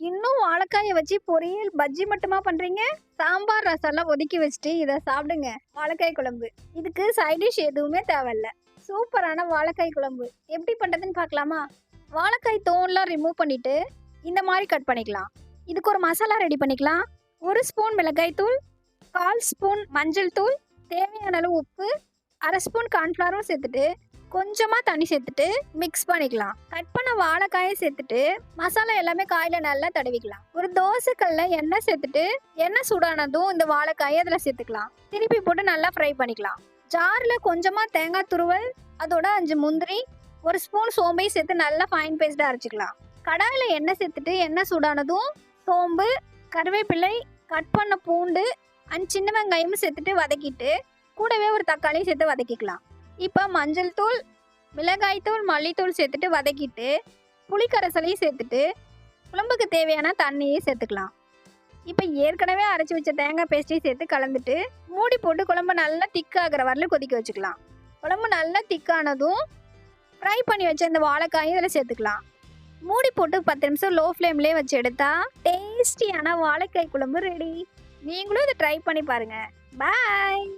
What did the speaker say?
இன்னும் வாழைக்காய வச்சு பொரியல், பஜ்ஜி மட்டுமா பண்றீங்க? சாம்பார், ரசம்லாம் ஒதுக்கி வச்சுட்டு இத சாப்பிடுங்க. வாழைக்காய் குழம்பு. இதுக்கு சைட் டிஷ் எதுவுமே தேவையில்ல. சூப்பரான வாழைக்காய் குழம்பு. எப்படி பண்றதுன்னு பார்க்கலாமா? வாழைக்காய் தோல்லாம் ரிமூவ் பண்ணிட்டு இந்த மாதிரி கட் பண்ணிக்கலாம். இதுக்கு ஒரு மசாலா ரெடி பண்ணிக்கலாம். 1 ஸ்பூன் மிளகாய் தூள், 1/4 ஸ்பூன் மஞ்சள் தூள், தேவையான அளவு உப்பு, 1/2 ஸ்பூன் கார்ன்ஃப்ளவரும் சேர்த்துட்டு கொஞ்சமா தண்ணி சேர்த்துட்டு மிக்ஸ் பண்ணிக்கலாம். கட் பண்ண வாழைக்காயை சேர்த்துட்டு மசாலா எல்லாமே காயில நல்லா தடவிக்கலாம். ஒரு தோசைக்கல்ல எண்ணெய் சேர்த்துட்டு எண்ணெய் சூடானதும் இந்த வாழைக்காயை அதில் சேர்த்துக்கலாம். திருப்பி போட்டு நல்லா ஃப்ரை பண்ணிக்கலாம். ஜார்ல கொஞ்சமா தேங்காய் துருவல், அதோட 5 முந்திரி, 1 ஸ்பூன் சோம்பையும் சேர்த்து நல்லா ஃபைன் பேஸ்டா அரைச்சிக்கலாம். கடாயில எண்ணெய் சேர்த்துட்டு எண்ணெய் சூடானதும் சோம்பு, கருவேப்பிலை, கட் பண்ண பூண்டு அண்ட் சின்ன வெங்காயமும் சேர்த்துட்டு வதக்கிட்டு கூடவே ஒரு தக்காளியும் சேர்த்து வதக்கிக்கலாம். இப்போ மஞ்சள் தூள், மிளகாய் தூள், மல்லித்தூள் சேர்த்துட்டு வதக்கிட்டு புளிக்கரைசலையும் சேர்த்துட்டு குழம்புக்கு தேவையான தண்ணியை சேர்த்துக்கலாம். இப்போ ஏற்கனவே அரைச்சி வச்ச தேங்காய் பேஸ்ட்டையும் சேர்த்து கலந்துட்டு மூடி போட்டு குழம்பு நல்லா திக்காகிற வரல கொதிக்க வச்சுக்கலாம். குழம்பு நல்லா திக்கானதும் ஃப்ரை பண்ணி வச்ச இந்த வாழைக்காயும் இதில் சேர்த்துக்கலாம். மூடி போட்டு 10 நிமிஷம் லோ ஃப்ளேம்லேயே வச்சு எடுத்தா டேஸ்டியான வாழைக்காய் குழம்பு ரெடி. நீங்களும் இதை ட்ரை பண்ணி பாருங்க. பாய்.